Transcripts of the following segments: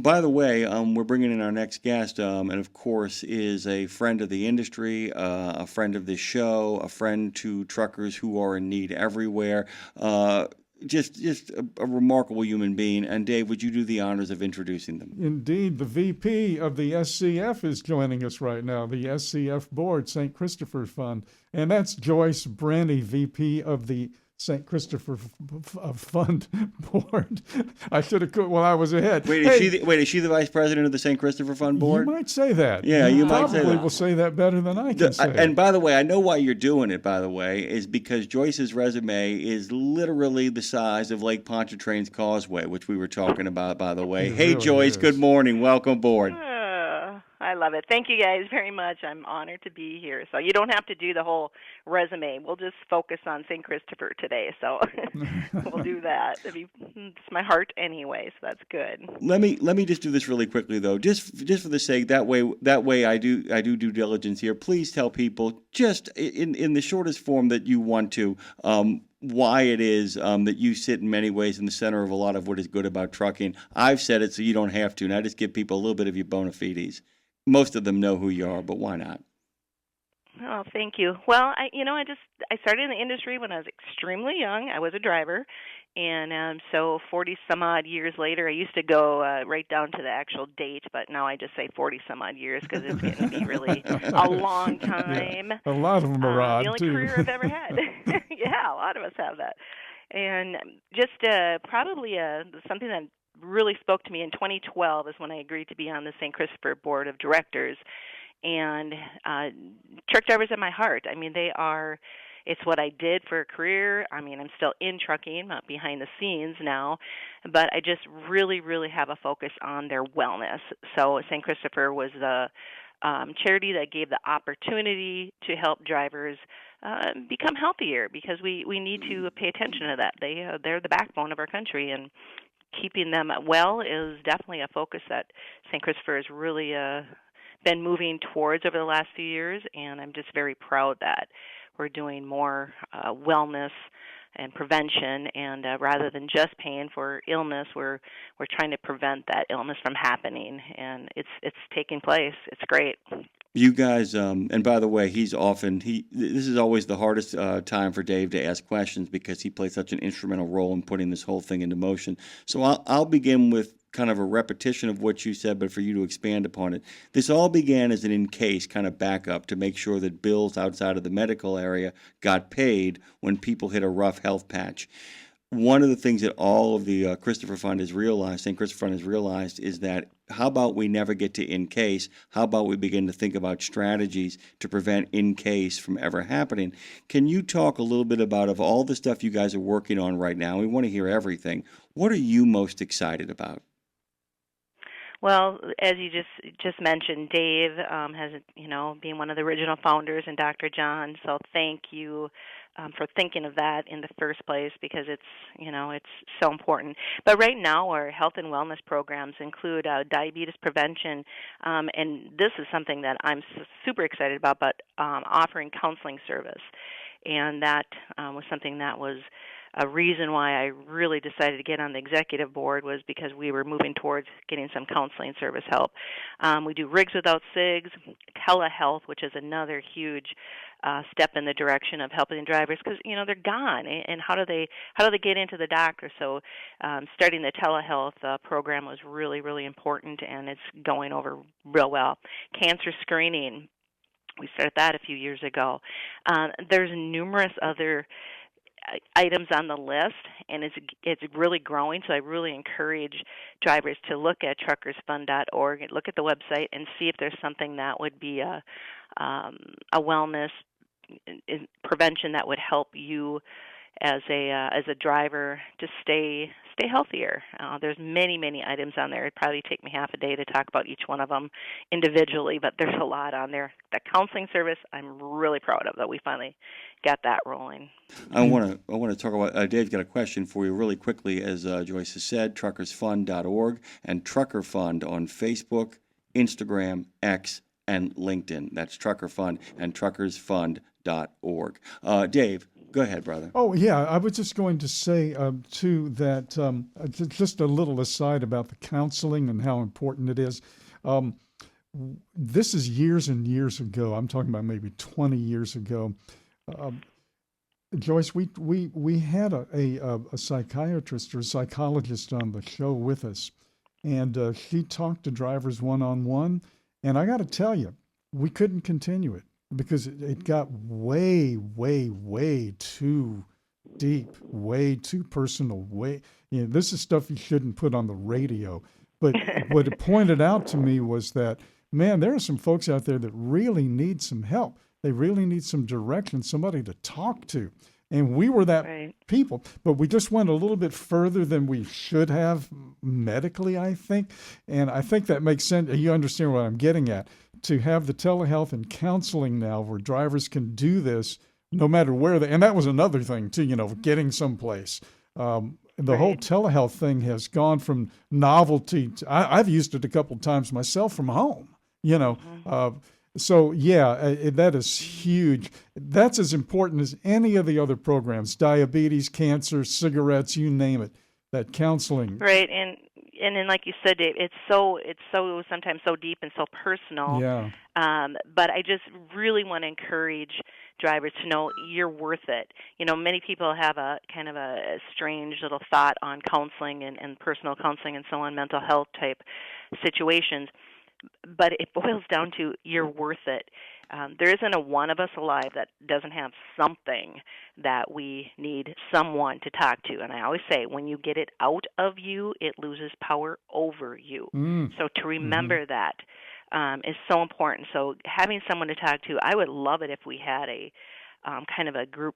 By the way, we're bringing in our next guest, and of course is a friend of the industry, a friend of this show, a friend to truckers who are in need everywhere. Just a remarkable human being. And Dave, would you do the honors of introducing them? Indeed, the VP of the SCF is joining us right now, the SCF Board, St. Christopher Fund. And that's Joyce Brenny, VP of the St. Christopher Fund Board. I should have quit while I was ahead. Wait, is she the vice president of the St. Christopher Fund Board? You might say that. Yeah, you might say that. Probably will say that better than I can say. And by the way, I know why you're doing it, by the way, is because Joyce's resume is literally the size of Lake Pontchartrain's Causeway, which we were talking about, by the way. Hey, really Joyce, good morning. Welcome aboard. I love it. Thank you guys very much. I'm honored to be here. So you don't have to do the whole resume. We'll just focus on St. Christopher today. So we'll do that. It's my heart anyway, so that's good. Let me just do this really quickly though, just for the sake that way I do due diligence here. Please tell people just in the shortest form that you want to. Why it is that you sit in many ways in the center of a lot of what is good about trucking. I've said it so you don't have to, and I just give people a little bit of your bona fides. Most of them know who you are, but why not? Oh, thank you. Well, I started in the industry when I was extremely young. I was a driver, and so 40-some-odd years later, I used to go right down to the actual date, but now I just say 40-some-odd years because it's getting to be really a long time. Yeah, a lot of them are odd, the only too. career I've ever had. Yeah, a lot of us have that. And just probably something that really spoke to me in 2012 is when I agreed to be on the St. Christopher Board of Directors. And truck drivers at my heart. I mean, it's what I did for a career. I mean, I'm still in trucking, not behind the scenes now, but I just really, really have a focus on their wellness. So St. Christopher was the charity that gave the opportunity to help drivers become healthier because we need to pay attention to that. They're the backbone of our country, and keeping them well is definitely a focus that St. Christopher has really been moving towards over the last few years, and I'm just very proud that we're doing more wellness and prevention, and rather than just paying for illness, we're trying to prevent that illness from happening, and it's taking place. It's great. You guys, and by the way, this is always the hardest time for Dave to ask questions because he plays such an instrumental role in putting this whole thing into motion. So I'll begin with kind of a repetition of what you said, but for you to expand upon it. This all began as an in-case kind of backup to make sure that bills outside of the medical area got paid when people hit a rough health patch. One of the things that all of the Christopher Fund has realized, St. Christopher Fund has realized, is that how about we never get to in case? How about we begin to think about strategies to prevent in case from ever happening? Can you talk a little bit about, of all the stuff you guys are working on right now, we want to hear everything, what are you most excited about? Well, as you just mentioned, Dave has, being one of the original founders, and Dr. John. So thank you for thinking of that in the first place because it's so important. But right now, our health and wellness programs include diabetes prevention, and this is something that I'm super excited about. But offering counseling service, and that was something that was a reason why I really decided to get on the executive board was because we were moving towards getting some counseling service help. We do rigs without SIGs, telehealth, which is another huge step in the direction of helping drivers because they're gone, and how do they get into the doctor? So starting the telehealth program was really, really important, and it's going over real well. Cancer screening, we started that a few years ago. There's numerous other items on the list, and it's really growing. So I really encourage drivers to look at truckersfund.org and look at the website and see if there's something that would be a wellness prevention that would help you as a driver to stay healthier. There's many items on there. It'd probably take me half a day to talk about each one of them individually, but there's a lot on there. The counseling service, I'm really proud of that we finally got that rolling. I want to talk about. Dave's got a question for you really quickly. As Joyce has said, truckersfund.org and Trucker Fund on Facebook, Instagram, X, and LinkedIn. That's Trucker Fund and truckersfund.org. Dave, Go ahead, brother. Oh, yeah. I was just going to say, too, that just a little aside about the counseling and how important it is. Um, this is years and years ago. I'm talking about maybe 20 years ago. Um, Joyce, we had a psychiatrist or psychologist on the show with us, and she talked to drivers one on one. And I got to tell you, we couldn't continue it because it got way, way, way too deep, way too personal. This is stuff you shouldn't put on the radio. But what it pointed out to me was that, man, there are some folks out there that really need some help. They really need some direction, somebody to talk to. And we were that Right. people, but we just went a little bit further than we should have medically, I think. And I think that makes sense. You understand what I'm getting at. To have the telehealth and counseling now where drivers can do this no matter where and that was another thing too, getting someplace. The whole Right. telehealth thing has gone from novelty I've used it a couple of times myself from home, so yeah, that is huge. That's as important as any of the other programs: diabetes, cancer, cigarettes, you name it. That counseling, Right, and then like you said, Dave, it's so sometimes so deep and so personal. yeah, But I just really want to encourage drivers to know you're worth it. Many people have a kind of a strange little thought on counseling and personal counseling and so on, mental health type situations. But it boils down to you're worth it. There isn't a one of us alive that doesn't have something that we need someone to talk to. And I always say, when you get it out of you, it loses power over you. So to remember that is so important. So having someone to talk to, I would love it if we had a kind of a group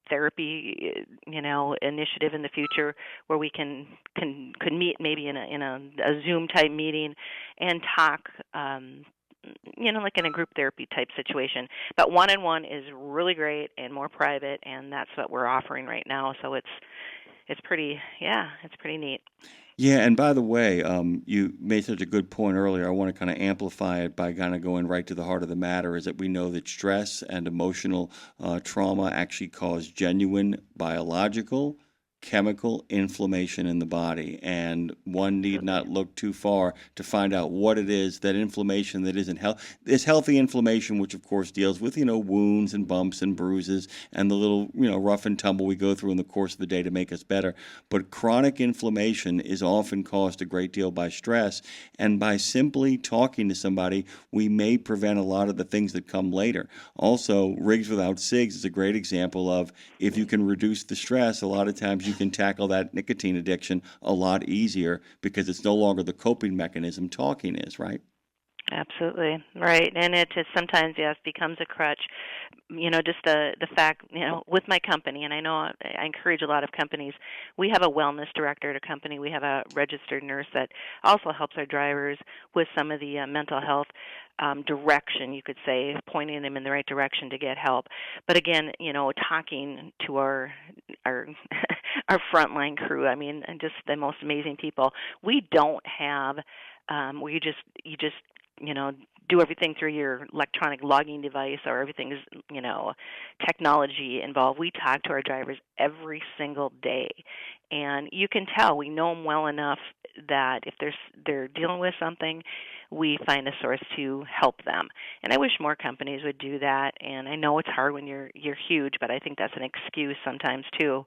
therapy, initiative in the future where we could meet maybe in a Zoom type meeting and talk, like in a group therapy type situation. But one-on-one is really great and more private, and that's what we're offering right now. So it's pretty neat. Yeah, and by the way, you made such a good point earlier. I want to kind of amplify it by kind of going right to the heart of the matter, is that we know that stress and emotional trauma actually cause genuine biological, chemical inflammation in the body, and one need not look too far to find out what it is, that inflammation that isn't healthy. This healthy inflammation, which of course deals with wounds and bumps and bruises and the little rough and tumble we go through in the course of the day to make us better. But chronic inflammation is often caused a great deal by stress, and by simply talking to somebody, we may prevent a lot of the things that come later. Also, Rigs Without Cigs is a great example of, if you can reduce the stress, a lot of times you can tackle that nicotine addiction a lot easier because it's no longer the coping mechanism talking is, right? Absolutely right, and it just sometimes becomes a crutch. Just the fact with my company, and I know I encourage a lot of companies. We have a wellness director at a company. We have a registered nurse that also helps our drivers with some of the mental health direction, you could say, pointing them in the right direction to get help. But again, talking to our our frontline crew. I mean, and just the most amazing people. We don't have where you just do everything through your electronic logging device, or everything is, technology involved. We talk to our drivers every single day, and you can tell we know them well enough that if they're dealing with something, we find a source to help them. And I wish more companies would do that. And I know it's hard when you're huge, but I think that's an excuse sometimes too.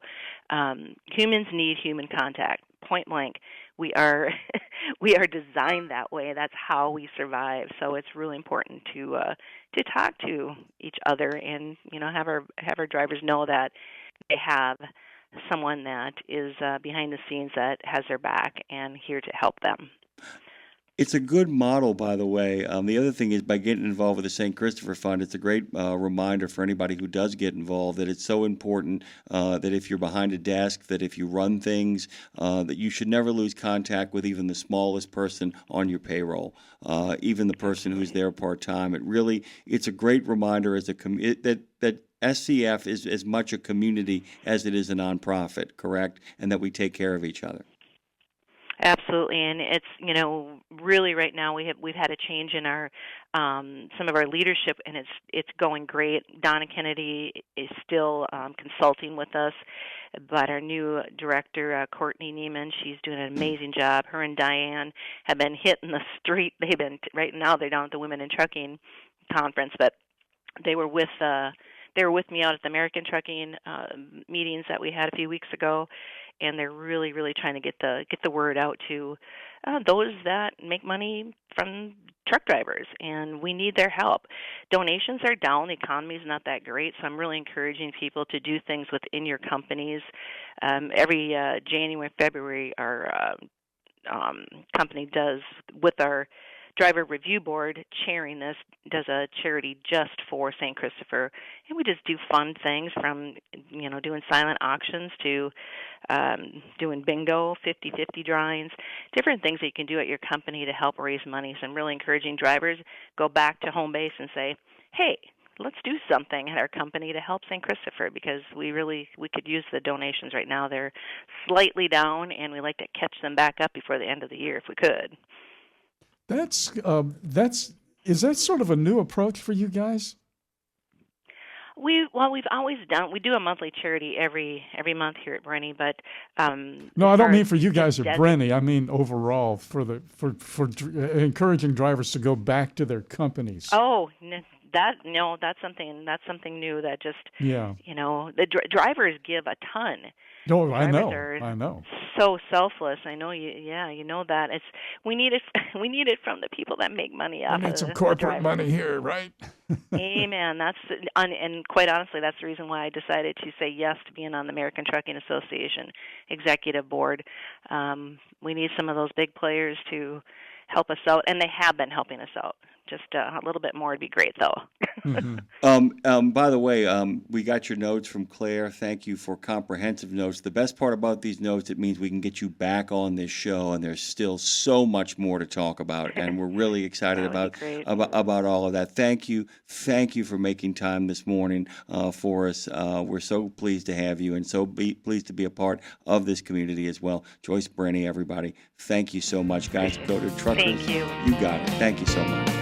Humans need human contact. Point blank. We are we are designed that way. That's how we survive. So it's really important to talk to each other, and have our drivers know that they have someone that is behind the scenes that has their back and here to help them. It's a good model, by the way. The other thing is, by getting involved with the St. Christopher Fund, it's a great reminder for anybody who does get involved that it's so important that if you're behind a desk, that if you run things, that you should never lose contact with even the smallest person on your payroll, even the person who's there part-time. It's a great reminder that SCF is as much a community as it is a nonprofit, correct? And that we take care of each other. Absolutely, and it's really right now we've had a change in our some of our leadership, and it's going great. Donna Kennedy is still consulting with us, but our new director Courtney Neiman, she's doing an amazing job. Her and Diane have been hitting the street. They've been right now they're down at the Women in Trucking conference, but they were with me out at the American Trucking meetings that we had a few weeks ago, and they're really, really trying to get the word out to those that make money from truck drivers, and we need their help. Donations are down. The economy is not that great, so I'm really encouraging people to do things within your companies. Every January, February, our company does, with our driver review board chairing this, does a charity just for St. Christopher, and we just do fun things from doing silent auctions to doing bingo, 50-50 drawings, different things that you can do at your company to help raise money. So I'm really encouraging drivers go back to home base and say, hey, let's do something at our company to help St. Christopher, because we could use the donations right now. They're slightly down, and we like to catch them back up before the end of the year if we could. Is that sort of a new approach for you guys? We've always done. We do a monthly charity every month here at Brenny, but no, I don't mean for you guys at Brenny. I mean overall for encouraging drivers to go back to their companies. Oh, that's something new that just the drivers give a ton. No, I know. So selfless. I know you. Yeah, you know that. We need it. We need it from the people that make money off. We need some corporate money here, right? Amen. And quite honestly, that's the reason why I decided to say yes to being on the American Trucking Association executive board. We need some of those big players to help us out, and they have been helping us out. Just a little bit more would be great, though. Mm-hmm. By the way, we got your notes from Claire. Thank you for comprehensive notes. The best part about these notes, it means we can get you back on this show, and there's still so much more to talk about, and we're really excited about all of that. Thank you for making time this morning for us. We're so pleased to have you, and so pleased to be a part of this community as well. Joyce Brenny, everybody, thank you so much, guys. Go to Truckers. Thank you. You got it. Thank you so much.